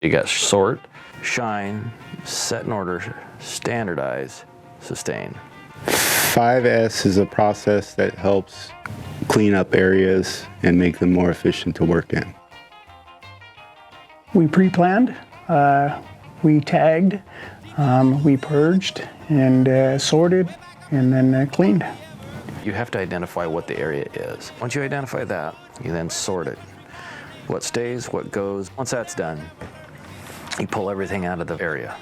You got sort, shine, set in order, standardize, sustain. 5S is a process that helps clean up areas and make them more efficient to work in. We pre-planned, we tagged, we purged and sorted and then cleaned. You have to identify what the area is. Once you identify that, you then sort it. What stays, what goes. Once that's done, you pull everything out of the area.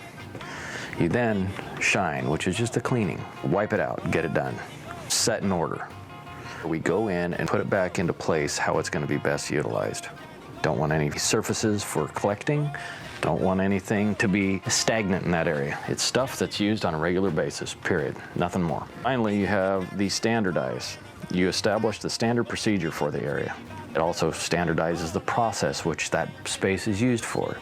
You then shine, which is just a cleaning. Wipe it out, get it done. Set in order. We go in and put it back into place how it's going to be best utilized. Don't want any surfaces for collecting. Don't want anything to be stagnant in that area. It's stuff that's used on a regular basis, period. Nothing more. Finally, you have the standardize. You establish the standard procedure for the area. It also standardizes the process which that space is used for.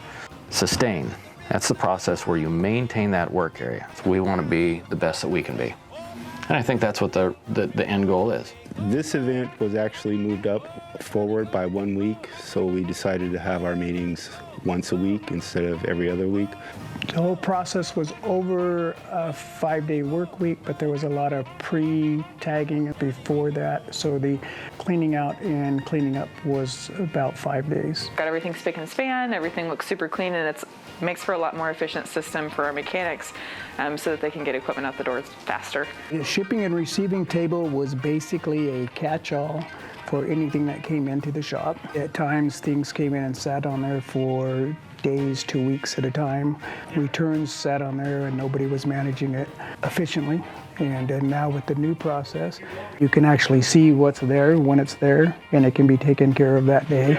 Sustain. That's the process where you maintain that work area. So we want to be the best that we can be. And I think that's what the end goal is. This event was actually moved up forward by 1 week, so we decided to have our meetings once a week instead of every other week. The whole process was over a 5-day work week, but there was a lot of pre-tagging before that. So the cleaning out and cleaning up was about 5 days. Got everything spick and span, everything looks super clean, and it makes for a lot more efficient system for our mechanics so that they can get equipment out the doors faster. The shipping and receiving table was basically a catch-all for anything that came into the shop. At times, things came in and sat on there for days, 2 weeks at a time. Returns sat on there and nobody was managing it efficiently. And now with the new process, you can actually see what's there when it's there, and it can be taken care of that day.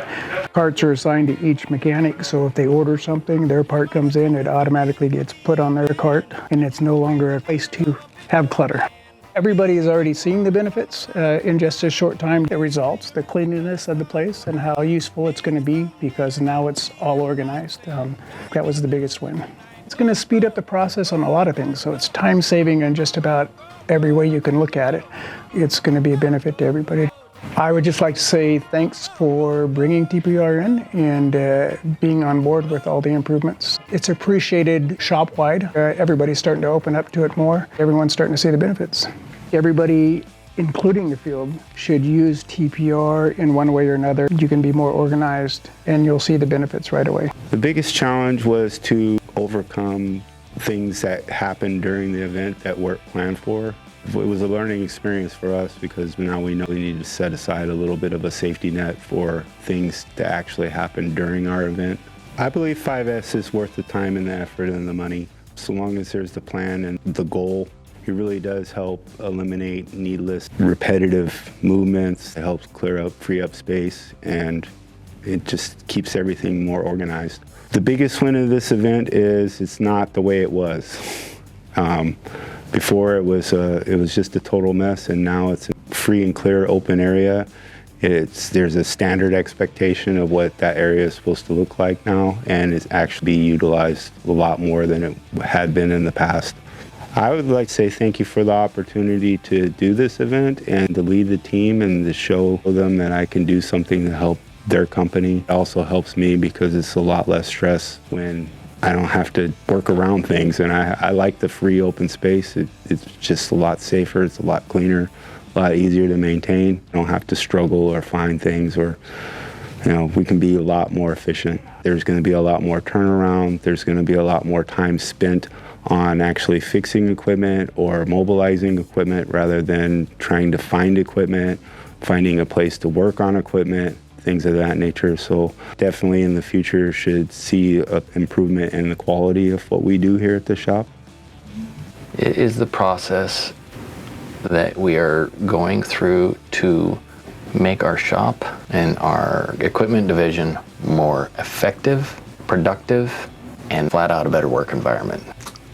Parts are assigned to each mechanic, so if they order something, their part comes in, it automatically gets put on their cart, and it's no longer a place to have clutter. Everybody has already seen the benefits in just a short time. The results, the cleanliness of the place, and how useful it's going to be because now it's all organized. That was the biggest win. It's going to speed up the process on a lot of things, so it's time saving in just about every way you can look at it. It's going to be a benefit to everybody. I would just like to say thanks for bringing TPR in and being on board with all the improvements. It's appreciated shop-wide. Everybody's starting to open up to it more. Everyone's starting to see the benefits. Everybody, including the field, should use TPR in one way or another. You can be more organized and you'll see the benefits right away. The biggest challenge was to overcome things that happened during the event that weren't planned for. It was a learning experience for us because now we know we need to set aside a little bit of a safety net for things to actually happen during our event. I believe 5S is worth the time and the effort and the money. So long as there's the plan and the goal, it really does help eliminate needless repetitive movements. It helps free up space, and it just keeps everything more organized. The biggest win of this event is it's not the way it was. Before it was just a total mess, and now it's a free and clear open area. There's a standard expectation of what that area is supposed to look like now, and it's actually utilized a lot more than it had been in the past. I would like to say thank you for the opportunity to do this event and to lead the team and to show them that I can do something to help their company. It also helps me because it's a lot less stress when I don't have to work around things, and I like the free open space. It's just a lot safer, it's a lot cleaner, a lot easier to maintain. I don't have to struggle or find things, or we can be a lot more efficient. There's going to be a lot more turnaround. There's going to be a lot more time spent on actually fixing equipment or mobilizing equipment rather than trying to find equipment, finding a place to work on equipment, things of that nature. So definitely in the future should see an improvement in the quality of what we do here at the shop. It is the process that we are going through to make our shop and our equipment division more effective, productive, and flat out a better work environment.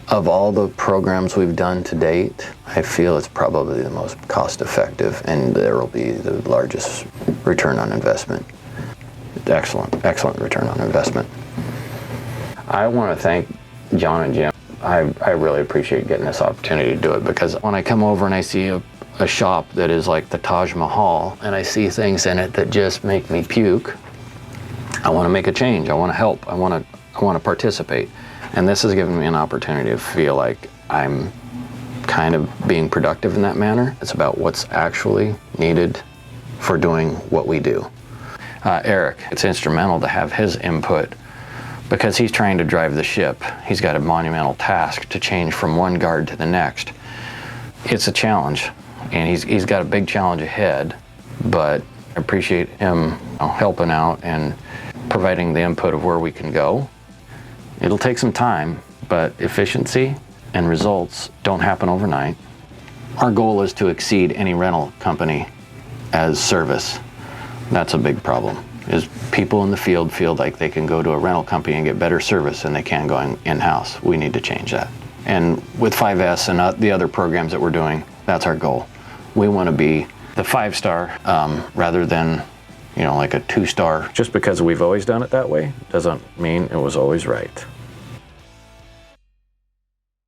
Of all the programs we've done to date, I feel it's probably the most cost effective, and there will be the largest return on investment. Excellent return on investment. I want to thank John and Jim. I really appreciate getting this opportunity to do it, because when I come over and I see a shop that is like the Taj Mahal and I see things in it that just make me puke, I want to make a change. I want to help. I want I want to participate. And this has given me an opportunity to feel like I'm kind of being productive in that manner. It's about what's actually needed for doing what we do. Eric, it's instrumental to have his input because he's trying to drive the ship. He's got a monumental task to change from one guard to the next. It's a challenge, and he's got a big challenge ahead, but I appreciate him helping out and providing the input of where we can go. It'll take some time, but efficiency and results don't happen overnight. Our goal is to exceed any rental company as service. That's a big problem, is people in the field feel like they can go to a rental company and get better service than they can going in-house. We need to change that. And with 5S and the other programs that we're doing, that's our goal. We want to be the 5-star rather than, like a 2-star. Just because we've always done it that way doesn't mean it was always right.